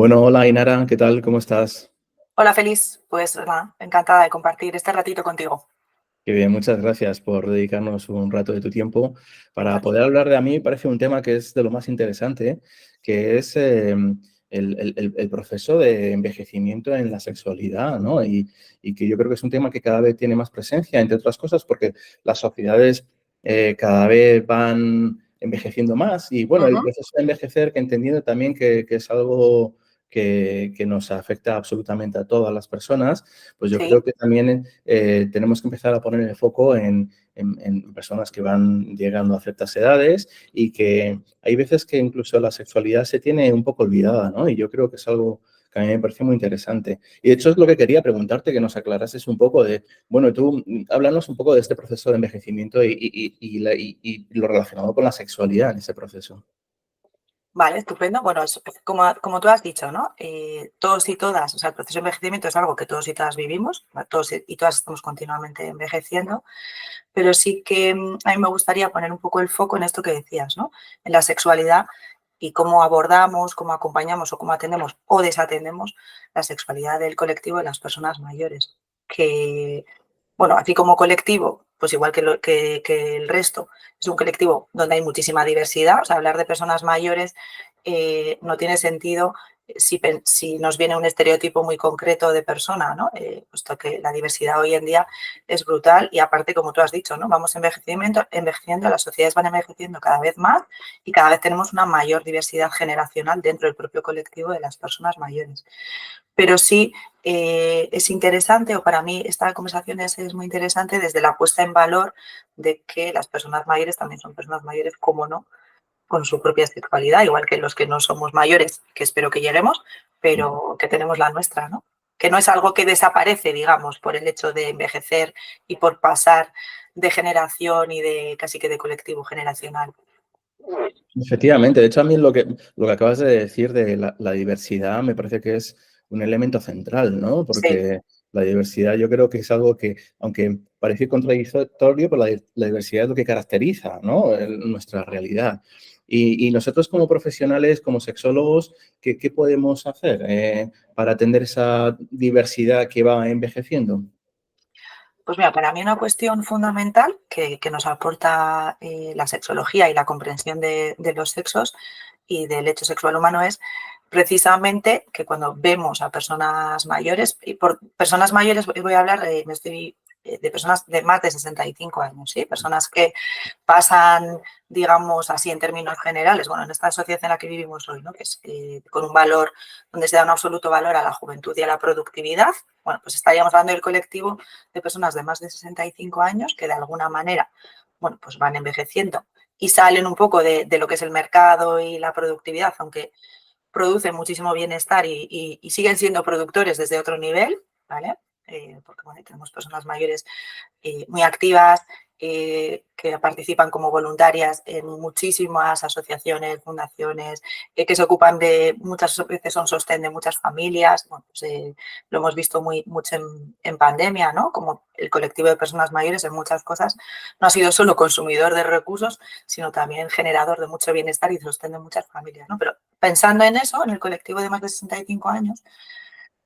Bueno, hola Ainara, ¿qué tal? ¿Cómo estás? Hola, Feliz. Pues nada, encantada de compartir este ratito contigo. Qué bien, muchas gracias por dedicarnos un rato de tu tiempo para Venga, poder hablar de a mí. Me parece un tema que es de lo más interesante, que es el proceso de envejecimiento en la sexualidad, ¿no? Y que yo creo que es un tema que cada vez tiene más presencia, entre otras cosas, porque las sociedades cada vez van envejeciendo más. Y bueno, el ujú, proceso de envejecer, que entendiendo también que es algo que nos afecta absolutamente a todas las personas, pues yo creo sí, que también tenemos que empezar a poner el foco en personas que van llegando a ciertas edades y que hay veces que incluso la sexualidad se tiene un poco olvidada, ¿no? Y yo creo que es algo que a mí me parece muy interesante. Y de hecho es lo que quería preguntarte, que nos aclarases un poco de, bueno, tú háblanos un poco de este proceso de envejecimiento y lo relacionado con la sexualidad en ese proceso. vale, estupendo. Bueno, como tú has dicho, ¿no? Todos y todas, o sea, el proceso de envejecimiento es algo que todos y todas vivimos, todos y todas estamos continuamente envejeciendo, pero sí que a mí me gustaría poner un poco el foco en esto que decías, ¿no? En la sexualidad y cómo abordamos, cómo acompañamos o cómo atendemos o desatendemos la sexualidad del colectivo de las personas mayores, que bueno, aquí como colectivo, pues igual que el resto, es un colectivo donde hay muchísima diversidad. O sea, hablar de personas mayores no tiene sentido si nos viene un estereotipo muy concreto de persona, ¿no? Puesto que la diversidad hoy en día es brutal y aparte, como tú has dicho, ¿no? Vamos envejeciendo, las sociedades van envejeciendo cada vez más y cada vez tenemos una mayor diversidad generacional dentro del propio colectivo de las personas mayores. Pero sí es interesante, o para mí esta conversación es muy interesante desde la puesta en valor de que las personas mayores también son personas mayores, como no, con su propia sexualidad, igual que los que no somos mayores, que espero que lleguemos, pero que tenemos la nuestra, ¿no? Que no es algo que desaparece, digamos, por el hecho de envejecer y por pasar de generación y de casi que de colectivo generacional. Efectivamente, de hecho a mí lo que acabas de decir de la diversidad me parece que es un elemento central, ¿no? Sí. Porque la diversidad yo creo que es algo que, aunque parece contradictorio, pero la diversidad es lo que caracteriza, ¿no? Nuestra realidad. Y nosotros como profesionales, como sexólogos, ¿qué podemos hacer para atender esa diversidad que va envejeciendo? Pues mira, para mí una cuestión fundamental que nos aporta la sexología y la comprensión de los sexos y del hecho sexual humano es precisamente que cuando vemos a personas mayores, y por personas mayores voy a hablar de personas de más de 65 años, ¿sí? Personas que pasan, digamos así en términos generales, bueno, en esta sociedad en la que vivimos hoy, ¿no? Que es con un valor, donde se da un absoluto valor a la juventud y a la productividad, bueno, pues estaríamos hablando del colectivo de personas de más de 65 años que de alguna manera, bueno, pues van envejeciendo y salen un poco de lo que es el mercado y la productividad, aunque producen muchísimo bienestar y siguen siendo productores desde otro nivel, ¿vale? Porque bueno, tenemos personas mayores muy activas, que participan como voluntarias en muchísimas asociaciones, fundaciones, que se ocupan de, muchas veces son sostén de muchas familias. Bueno, pues, lo hemos visto mucho en pandemia, ¿no? Como el colectivo de personas mayores en muchas cosas no ha sido solo consumidor de recursos, sino también generador de mucho bienestar y sostén de muchas familias, ¿no? Pero pensando en eso, en el colectivo de más de 65 años,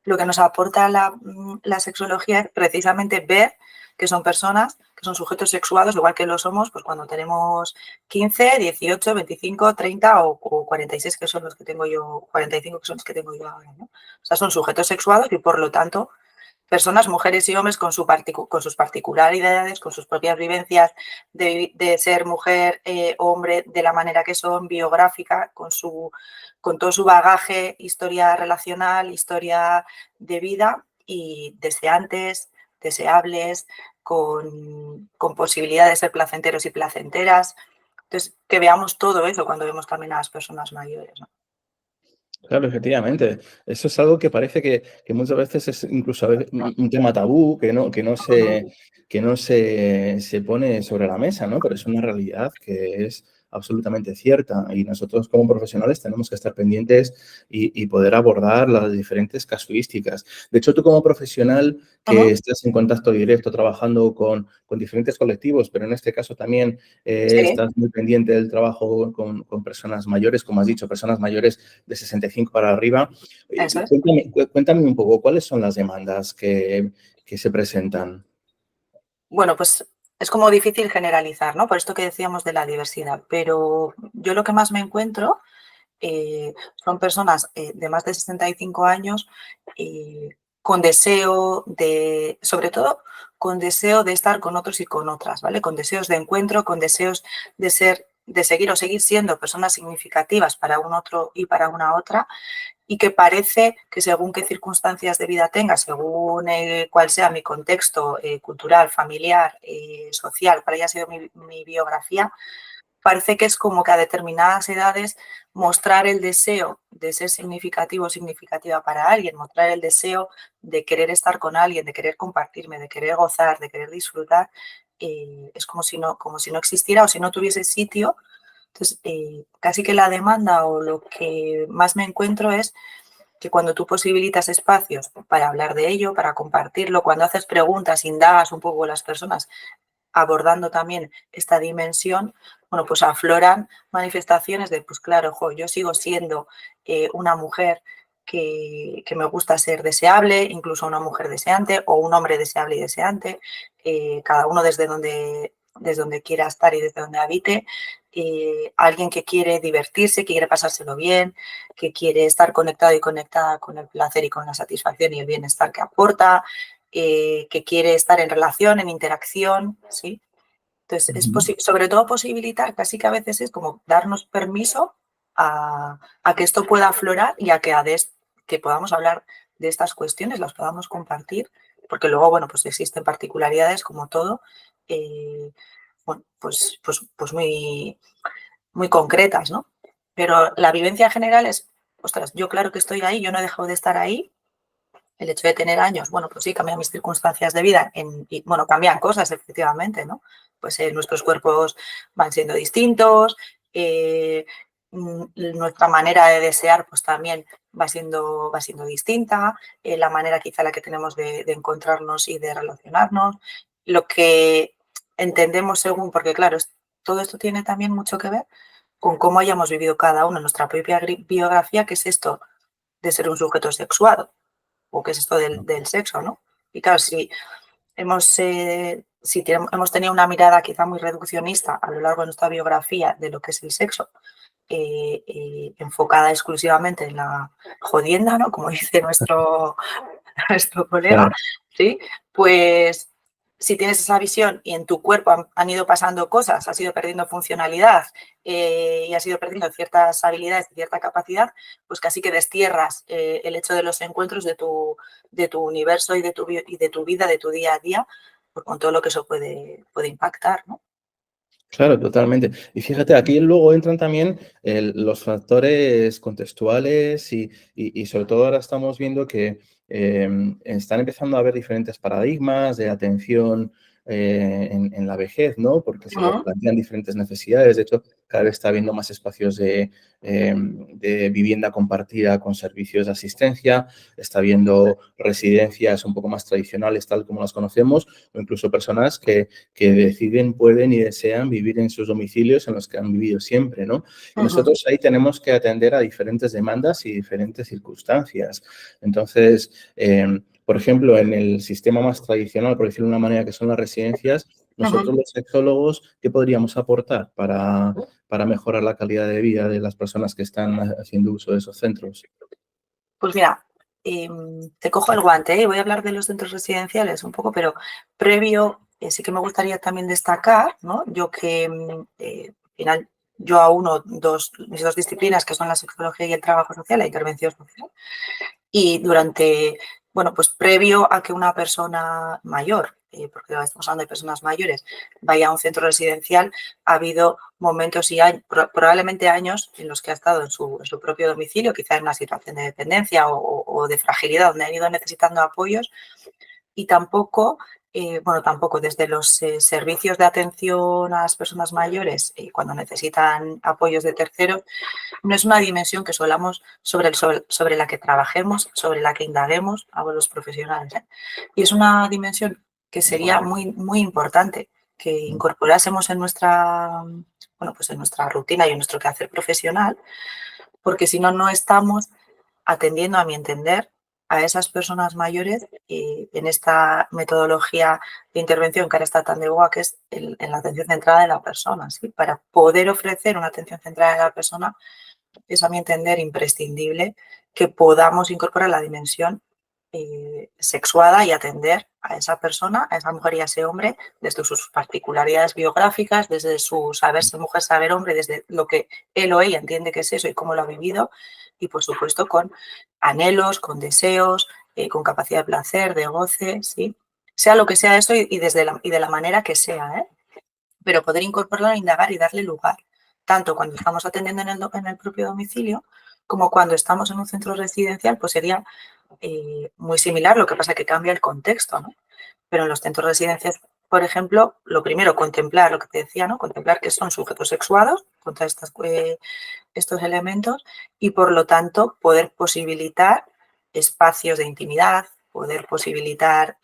lo que nos aporta la sexología es precisamente ver que son personas, que son sujetos sexuados, igual que lo somos, pues cuando tenemos 15, 18, 25, 30 o 46, que son los que tengo yo, 45, que son los que tengo yo ahora, ¿no? O sea, son sujetos sexuados y por lo tanto personas, mujeres y hombres con sus particularidades, con sus propias vivencias de ser mujer, hombre, de la manera que son, biográfica, con todo su bagaje, historia relacional, historia de vida y deseantes, deseables, con posibilidad de ser placenteros y placenteras. Entonces, que veamos todo eso cuando vemos también a las personas mayores, ¿no? Claro, efectivamente. Eso es algo que parece que muchas veces es incluso a veces un tema tabú, que no se pone sobre la mesa, ¿no? Pero es una realidad que es absolutamente cierta y nosotros como profesionales tenemos que estar pendientes y poder abordar las diferentes casuísticas. De hecho, tú como profesional que estás en contacto directo trabajando con diferentes colectivos, pero en este caso también Sí, estás muy pendiente del trabajo con personas mayores, como has dicho, personas mayores de 65 para arriba. eso es. Cuéntame un poco, ¿cuáles son las demandas que se presentan? Bueno, pues es como difícil generalizar, ¿no? Por esto que decíamos de la diversidad, pero yo lo que más me encuentro son personas de más de 65 años con deseo de, sobre todo, con deseo de estar con otros y con otras, ¿vale? Con deseos de encuentro, con deseos de ser, de seguir o seguir siendo personas significativas para un otro y para una otra, y que parece que según qué circunstancias de vida tenga, según cuál sea mi contexto cultural, familiar, social, cuál haya sido mi biografía, parece que es como que a determinadas edades mostrar el deseo de ser significativo o significativa para alguien, mostrar el deseo de querer estar con alguien, de querer compartirme, de querer gozar, de querer disfrutar, es como si no existiera o si no tuviese sitio. Entonces, casi que la demanda o lo que más me encuentro es que cuando tú posibilitas espacios para hablar de ello, para compartirlo, cuando haces preguntas, indagas un poco a las personas, abordando también esta dimensión, bueno, pues afloran manifestaciones de, pues claro, jo, yo sigo siendo una mujer que me gusta ser deseable, incluso una mujer deseante o un hombre deseable y deseante, cada uno desde donde quiera estar y desde donde habite, alguien que quiere divertirse, que quiere pasárselo bien, que quiere estar conectado y conectada con el placer y con la satisfacción y el bienestar que aporta, que quiere estar en relación, en interacción, ¿sí? Entonces, Ujú. sobre todo posibilitar, casi que a veces es como darnos permiso a que esto pueda aflorar y a que podamos hablar de estas cuestiones, las podamos compartir, porque luego, bueno, pues existen particularidades como todo, bueno, pues muy, muy concretas, ¿no? Pero la vivencia general es, ostras, yo claro que estoy ahí, yo no he dejado de estar ahí, el hecho de tener años, bueno, pues sí, cambian mis circunstancias de vida y, bueno, cambian cosas, efectivamente, ¿no? Pues nuestros cuerpos van siendo distintos, nuestra manera de desear, pues también va siendo distinta, la manera quizá la que tenemos de encontrarnos y de relacionarnos, lo que entendemos según, porque claro, todo esto tiene también mucho que ver con cómo hayamos vivido cada uno en nuestra propia biografía, que es esto de ser un sujeto sexuado o qué es esto del sexo, ¿no? Y claro, hemos tenido una mirada quizá muy reduccionista a lo largo de nuestra biografía de lo que es el sexo, enfocada exclusivamente en la jodienda, ¿no? Como dice nuestro colega, Claro. ¿sí? Pues si tienes esa visión y en tu cuerpo han ido pasando cosas, has ido perdiendo funcionalidad y has ido perdiendo ciertas habilidades y cierta capacidad, pues casi que destierras el hecho de los encuentros de tu universo y de tu vida, de tu día a día, pues con todo lo que eso puede impactar, ¿no? Claro, totalmente. Y fíjate, aquí luego entran también los factores contextuales y sobre todo ahora estamos viendo que están empezando a haber diferentes paradigmas de atención en la vejez, ¿no? Porque se Uh-huh. plantean diferentes necesidades. De hecho, cada vez está habiendo más espacios de vivienda compartida con servicios de asistencia, está habiendo residencias un poco más tradicionales, tal como las conocemos, o incluso personas que deciden, pueden y desean vivir en sus domicilios en los que han vivido siempre, ¿no? Y Uh-huh. nosotros ahí tenemos que atender a diferentes demandas y diferentes circunstancias. Entonces, por ejemplo, en el sistema más tradicional, por decirlo de una manera, que son las residencias, Uh-huh. nosotros los sexólogos, ¿qué podríamos aportar para mejorar la calidad de vida de las personas que están haciendo uso de esos centros? Pues mira, te cojo el guante, ¿eh? Voy a hablar de los centros residenciales un poco, pero previo sí que me gustaría también destacar, ¿no? Yo que al final yo auno mis dos disciplinas, que son la psicología y el trabajo social, la intervención social, y durante, bueno, pues previo a que una persona mayor, porque estamos hablando de personas mayores, vaya a un centro residencial, ha habido momentos y probablemente años en los que ha estado en su propio domicilio, quizá en una situación de dependencia o de fragilidad, donde han ido necesitando apoyos y tampoco bueno, tampoco desde los servicios de atención a las personas mayores cuando necesitan apoyos de terceros, no es una dimensión que solamos sobre la que trabajemos, sobre la que indaguemos a los profesionales. Y es una dimensión que sería muy, muy importante que incorporásemos en nuestra, bueno, pues en nuestra rutina y en nuestro quehacer profesional, porque si no, no estamos atendiendo, a mi entender, a esas personas mayores en esta metodología de intervención que ahora está tan de boga, que es en la atención centrada en la persona. ¿Sí? Para poder ofrecer una atención centrada en la persona, es a mi entender imprescindible que podamos incorporar la dimensión sexuada y atender a esa persona, a esa mujer y a ese hombre, desde sus particularidades biográficas, desde su saberse mujer, saber hombre, desde lo que él o ella entiende que es eso y cómo lo ha vivido, y por supuesto con anhelos, con deseos, con capacidad de placer, de goce, ¿sí? Sea lo que sea eso y de la manera que sea, ¿eh? Pero poder incorporarlo, indagar y darle lugar, tanto cuando estamos atendiendo en el propio domicilio como cuando estamos en un centro residencial, pues sería muy similar, lo que pasa es que cambia el contexto, ¿no? Pero en los centros residenciales, por ejemplo, lo primero, contemplar lo que te decía, ¿no? Contemplar que son sujetos sexuados contra estos elementos y, por lo tanto, poder posibilitar espacios de intimidad, poder posibilitar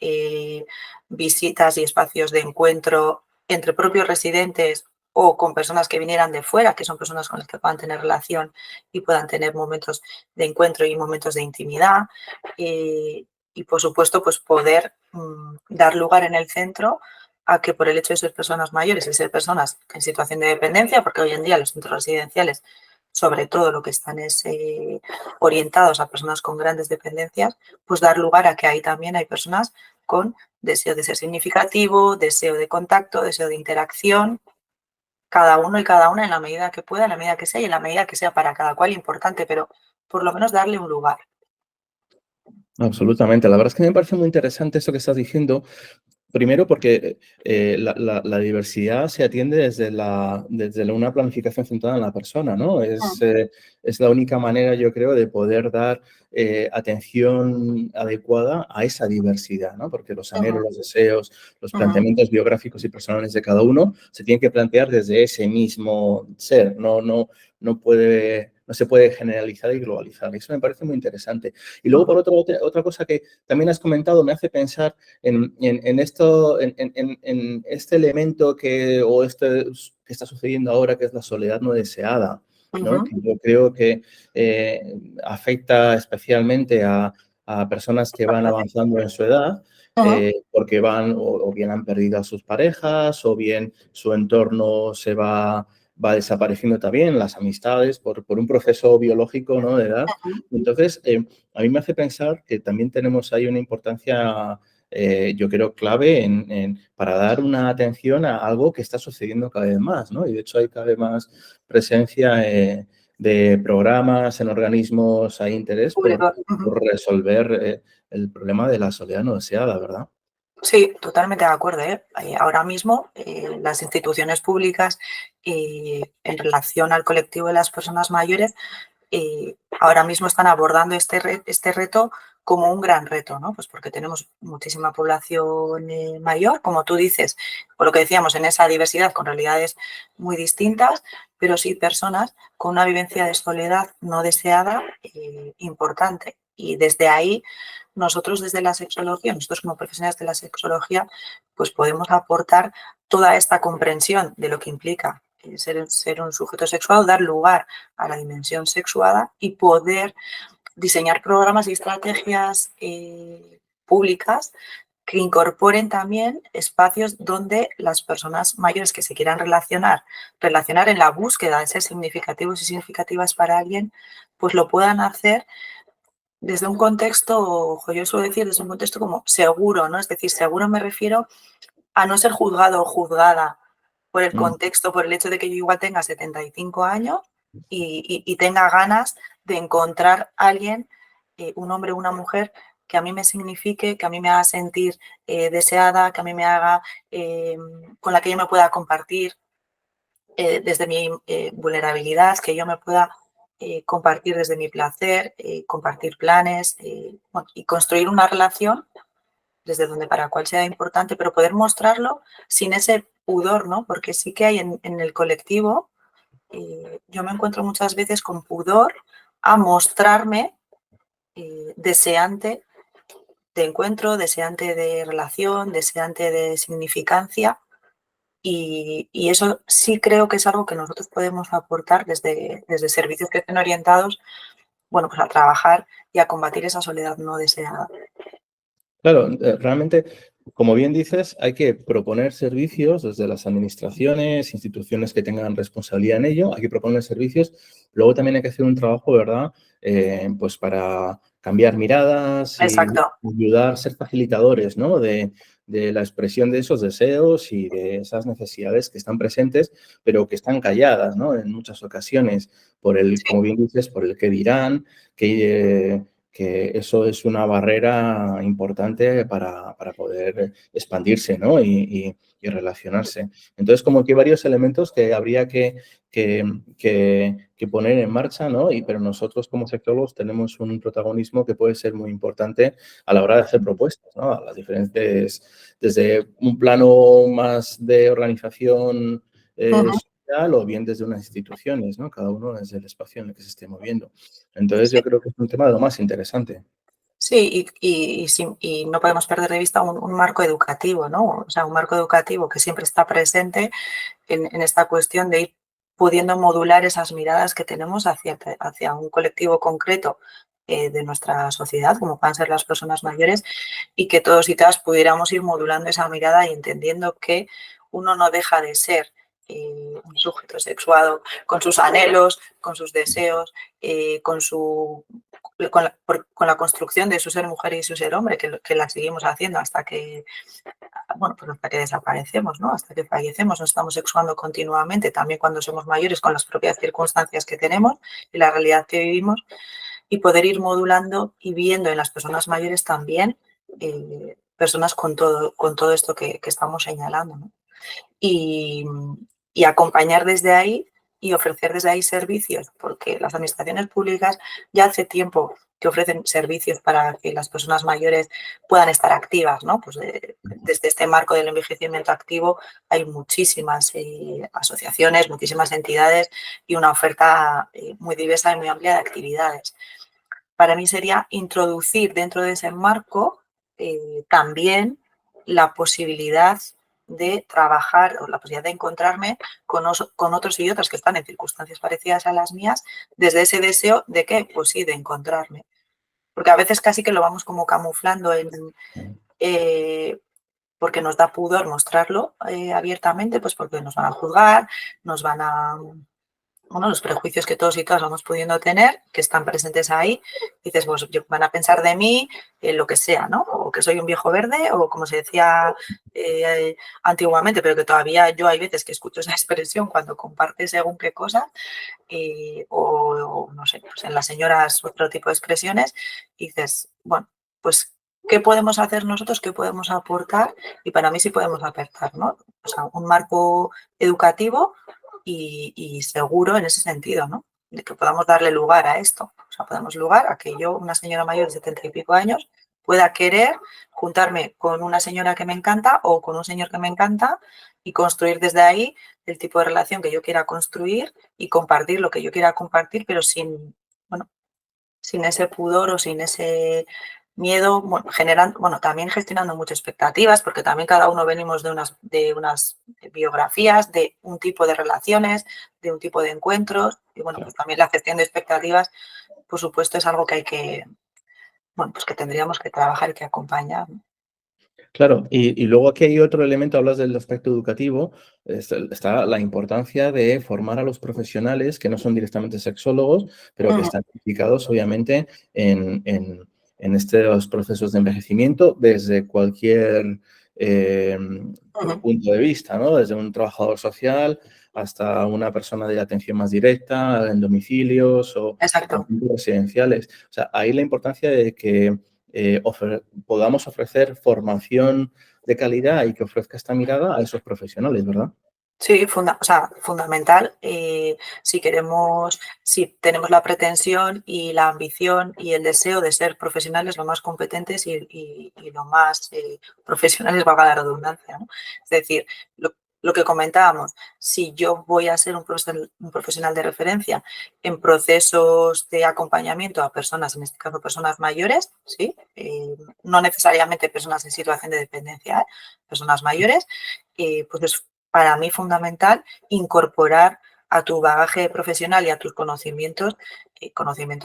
visitas y espacios de encuentro entre propios residentes o con personas que vinieran de fuera, que son personas con las que puedan tener relación y puedan tener momentos de encuentro y momentos de intimidad. Y por supuesto, pues poder dar lugar en el centro a que por el hecho de ser personas mayores y ser personas en situación de dependencia, porque hoy en día los centros residenciales, sobre todo lo que están es orientados a personas con grandes dependencias, pues dar lugar a que ahí también hay personas con deseo de ser significativo, deseo de contacto, deseo de interacción, cada uno y cada una en la medida que pueda, en la medida que sea y en la medida que sea para cada cual importante, pero por lo menos darle un lugar. Absolutamente. La verdad es que me parece muy interesante eso que estás diciendo. Primero porque la diversidad se atiende desde una planificación centrada en la persona, ¿no? Es la única manera, yo creo, de poder dar atención adecuada a esa diversidad, ¿no? Porque los anhelos, los deseos, los planteamientos biográficos y personales de cada uno se tienen que plantear desde ese mismo ser, no se puede generalizar y globalizar. Eso me parece muy interesante. Y luego, por otra cosa que también has comentado, me hace pensar en este elemento que está sucediendo ahora, que es la soledad no deseada, ¿no? Que yo creo que afecta especialmente a personas que van avanzando en su edad, porque van o bien han perdido a sus parejas o bien su entorno va desapareciendo también, las amistades, por un proceso biológico, ¿no? De edad. Entonces, a mí me hace pensar que también tenemos ahí una importancia, yo creo, clave para dar una atención a algo que está sucediendo cada vez más, ¿no? Y de hecho hay cada vez más presencia de programas en organismos, hay interés por resolver el problema de la soledad no deseada, ¿verdad? Sí, totalmente de acuerdo, ¿eh? Ahora mismo las instituciones públicas en relación al colectivo de las personas mayores ahora mismo están abordando este reto como un gran reto, ¿no? Pues porque tenemos muchísima población mayor, como tú dices, por lo que decíamos, en esa diversidad con realidades muy distintas, pero sí personas con una vivencia de soledad no deseada importante. Y desde ahí, nosotros desde la sexología, nosotros como profesionales de la sexología, pues podemos aportar toda esta comprensión de lo que implica ser un sujeto sexuado, dar lugar a la dimensión sexuada y poder diseñar programas y estrategias públicas que incorporen también espacios donde las personas mayores que se quieran relacionar en la búsqueda de ser significativos y significativas para alguien, pues lo puedan hacer desde un contexto, yo suelo decir, desde un contexto como seguro, ¿no? Es decir, seguro me refiero a no ser juzgado o juzgada por el contexto, por el hecho de que yo igual tenga 75 años y tenga ganas de encontrar a alguien, un hombre o una mujer, que a mí me signifique, que a mí me haga sentir deseada, que a mí me haga, con la que yo me pueda compartir desde mi vulnerabilidad, que yo me pueda compartir desde mi placer, compartir planes bueno, y construir una relación desde donde para cual sea importante, pero poder mostrarlo sin ese pudor, ¿no? Porque sí que hay en el colectivo, yo me encuentro muchas veces con pudor a mostrarme deseante de encuentro, deseante de relación, deseante de significancia. Y eso sí creo que es algo que nosotros podemos aportar desde servicios que estén orientados, bueno, pues a trabajar y a combatir esa soledad no deseada. Claro, realmente, como bien dices, hay que proponer servicios desde las administraciones, instituciones que tengan responsabilidad en ello, hay que proponer servicios. Luego también hay que hacer un trabajo, ¿verdad? Pues para cambiar miradas y Exacto. ayudar, ser facilitadores, ¿no? De la expresión de esos deseos y de esas necesidades que están presentes, pero que están calladas, ¿no? En muchas ocasiones, por el, Sí. como bien dices, por el qué dirán, que eso es una barrera importante para poder expandirse, ¿no? Y relacionarse. Entonces, como que hay varios elementos que habría que poner en marcha, ¿no? Pero nosotros como sexólogos tenemos un protagonismo que puede ser muy importante a la hora de hacer propuestas, ¿no? A las diferentes, desde un plano más de organización Uh-huh. social o bien desde unas instituciones, ¿no? Cada uno desde el espacio en el que se esté moviendo. Entonces, Sí. yo creo que es un tema de lo más interesante. Sí, y no podemos perder de vista un marco educativo, ¿no? O sea, un marco educativo que siempre está presente en esta cuestión de ir pudiendo modular esas miradas que tenemos hacia un colectivo concreto de nuestra sociedad, como puedan ser las personas mayores, y que todos y todas pudiéramos ir modulando esa mirada y entendiendo que uno no deja de ser un sujeto sexuado con sus anhelos, con sus deseos, con la construcción de su ser mujer y su ser hombre, que la seguimos haciendo hasta que, bueno, pues hasta que desaparecemos, ¿no? Hasta que fallecemos, nos estamos sexuando continuamente, también cuando somos mayores con las propias circunstancias que tenemos y la realidad que vivimos, y poder ir modulando y viendo en las personas mayores también personas con todo esto que estamos señalando, ¿no? Y, y acompañar desde ahí y ofrecer desde ahí servicios, porque las administraciones públicas ya hace tiempo que ofrecen servicios para que las personas mayores puedan estar activas, ¿no? Pues desde este marco del envejecimiento activo hay muchísimas asociaciones, muchísimas entidades y una oferta muy diversa y muy amplia de actividades. Para mí sería introducir dentro de ese marco también la posibilidad de trabajar o la posibilidad de encontrarme con otros y otras que están en circunstancias parecidas a las mías, desde ese deseo de qué, pues sí, de encontrarme. Porque a veces casi que lo vamos como camuflando eh, porque nos da pudor mostrarlo abiertamente, pues porque nos van a juzgar, nos van a, bueno, los prejuicios que todos y todas vamos pudiendo tener, que están presentes ahí, dices, pues van a pensar de mí lo que sea, ¿no? O que soy un viejo verde, o como se decía antiguamente, pero que todavía yo hay veces que escucho esa expresión cuando compartes según qué cosas, o no sé, pues en las señoras otro tipo de expresiones, y dices, bueno, pues ¿qué podemos hacer nosotros? ¿Qué podemos aportar? Y para mí sí podemos aportar, ¿no? O sea, un marco educativo y seguro en ese sentido, ¿no? De que podamos darle lugar a esto. O sea, podemos lugar a que yo, una señora mayor de 70 y pico años, pueda querer juntarme con una señora que me encanta o con un señor que me encanta y construir desde ahí el tipo de relación que yo quiera construir y compartir lo que yo quiera compartir, pero sin, bueno, sin ese pudor o sin ese miedo, bueno, generando, bueno, también gestionando muchas expectativas, porque también cada uno venimos de unas biografías, de un tipo de relaciones, de un tipo de encuentros, y bueno, pues también la gestión de expectativas, por supuesto, es algo que hay que, bueno, pues que tendríamos que trabajar y que acompañar, ¿no? Claro, y luego aquí hay otro elemento, hablas del aspecto educativo, está la importancia de formar a los profesionales que no son directamente sexólogos, pero que Uh-huh. están implicados obviamente en estos procesos de envejecimiento desde cualquier Uh-huh. punto de vista, ¿no? Desde un trabajador social hasta una persona de atención más directa en domicilios o Exacto. en centros residenciales. O sea, ahí la importancia de que podamos ofrecer formación de calidad y que ofrezca esta mirada a esos profesionales, ¿verdad? Sí, o sea, fundamental. Si tenemos la pretensión y la ambición y el deseo de ser profesionales lo más competentes y lo más profesionales, valga la redundancia, ¿no? Es decir, lo que comentábamos, si yo voy a ser un profesional de referencia en procesos de acompañamiento a personas, en este caso personas mayores, ¿sí? No necesariamente personas en situación de dependencia, personas mayores, pues es para mí fundamental incorporar a tu bagaje profesional y a tus conocimientos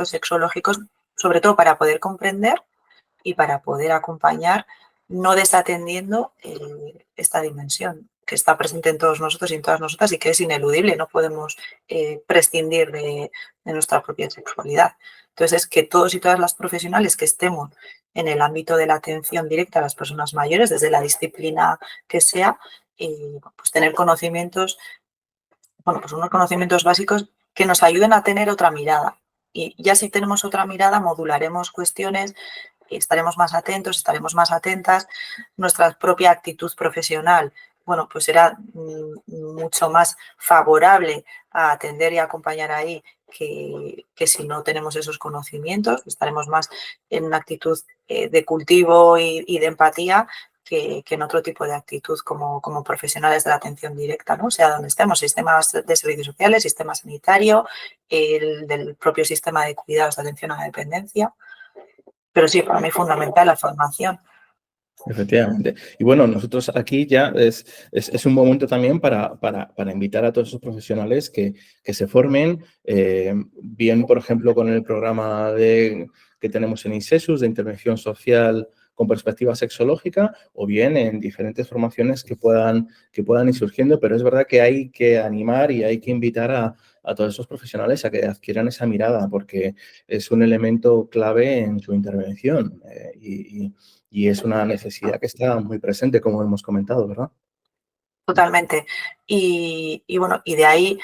sexológicos, sobre todo para poder comprender y para poder acompañar, no desatendiendo esta dimensión que está presente en todos nosotros y en todas nosotras y que es ineludible, no podemos prescindir de nuestra propia sexualidad. Entonces, es que todos y todas las profesionales que estemos en el ámbito de la atención directa a las personas mayores, desde la disciplina que sea, pues tener conocimientos, bueno, pues unos conocimientos básicos que nos ayuden a tener otra mirada. Y ya si tenemos otra mirada, modularemos cuestiones, estaremos más atentos, estaremos más atentas, nuestra propia actitud profesional, bueno, pues será mucho más favorable a atender y acompañar ahí que si no tenemos esos conocimientos, estaremos más en una actitud de cultivo y de empatía que en otro tipo de actitud como profesionales de la atención directa, ¿no? O sea, donde estemos, sistemas de servicios sociales, sistema sanitario, el del propio sistema de cuidados de atención a la dependencia. Pero sí, para mí es fundamental la formación. Efectivamente. Y bueno, nosotros aquí ya es un momento también para invitar a todos esos profesionales que se formen, bien, por ejemplo, con el programa que tenemos en INSESUS de intervención social con perspectiva sexológica, o bien en diferentes formaciones que puedan ir surgiendo, pero es verdad que hay que animar y hay que invitar a todos esos profesionales a que adquieran esa mirada, porque es un elemento clave en su intervención. Y es una necesidad que está muy presente, como hemos comentado, ¿verdad? Totalmente. Y bueno, y de ahí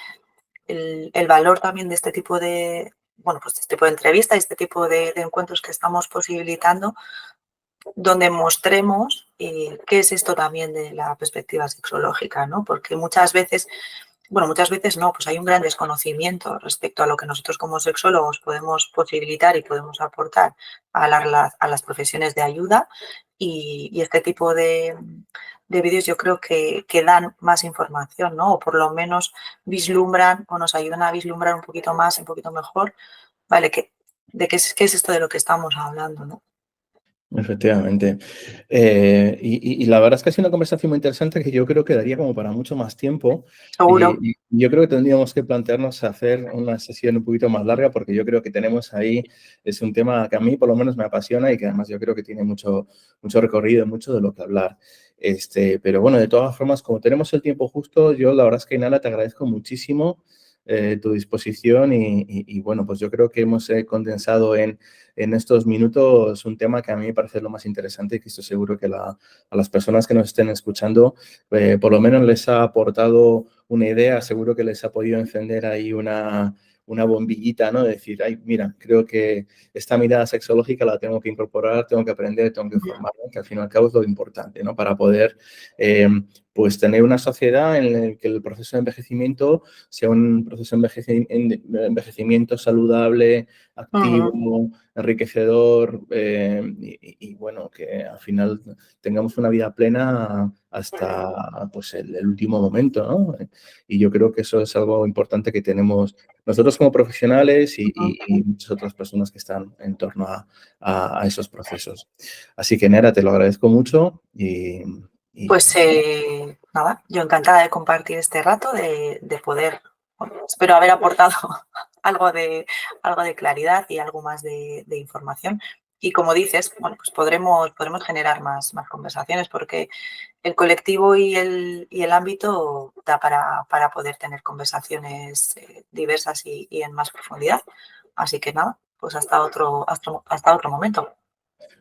el valor también de este tipo de, bueno, pues de este tipo de entrevistas, este tipo de encuentros que estamos posibilitando, donde mostremos qué es esto también de la perspectiva sexológica, ¿no? Porque muchas veces no, pues hay un gran desconocimiento respecto a lo que nosotros como sexólogos podemos posibilitar y podemos aportar a las profesiones de ayuda y este tipo de vídeos yo creo que dan más información, ¿no? O por lo menos vislumbran o nos ayudan a vislumbrar un poquito más, un poquito mejor, ¿vale? De qué es esto de lo que estamos hablando, ¿no? Efectivamente. Y la verdad es que ha sido una conversación muy interesante que yo creo que daría como para mucho más tiempo Seguro. y yo creo que tendríamos que plantearnos hacer una sesión un poquito más larga porque yo creo que tenemos ahí, es un tema que a mí por lo menos me apasiona y que además yo creo que tiene mucho recorrido, mucho de lo que hablar. Pero bueno, de todas formas, como tenemos el tiempo justo, yo la verdad es que Inara te agradezco muchísimo tu disposición y bueno, pues yo creo que hemos condensado en estos minutos un tema que a mí me parece lo más interesante y que estoy seguro que a las personas que nos estén escuchando por lo menos les ha aportado una idea, seguro que les ha podido encender ahí una bombillita, ¿no? De decir, ay, mira, creo que esta mirada sexológica la tengo que incorporar, tengo que aprender, tengo que formarme, que al fin y al cabo es lo importante, ¿no? Para poder, pues, tener una sociedad en la que el proceso de envejecimiento sea un proceso de envejecimiento saludable, activo, enriquecedor y bueno, que al final tengamos una vida plena hasta pues, el último momento, ¿no? Y yo creo que eso es algo importante que tenemos nosotros como profesionales y muchas otras personas que están en torno a esos procesos. Así que, Nera, te lo agradezco mucho y Pues nada, yo encantada de compartir este rato, de poder, bueno, espero haber aportado algo de claridad y algo más de información. Y como dices, bueno, pues podremos generar más conversaciones porque el colectivo y el ámbito da para poder tener conversaciones diversas y en más profundidad. Así que nada, pues hasta otro momento.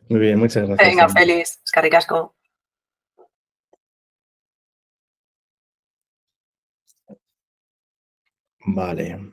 muy bien, muchas gracias. Venga, feliz, eskerrik asko. Vale.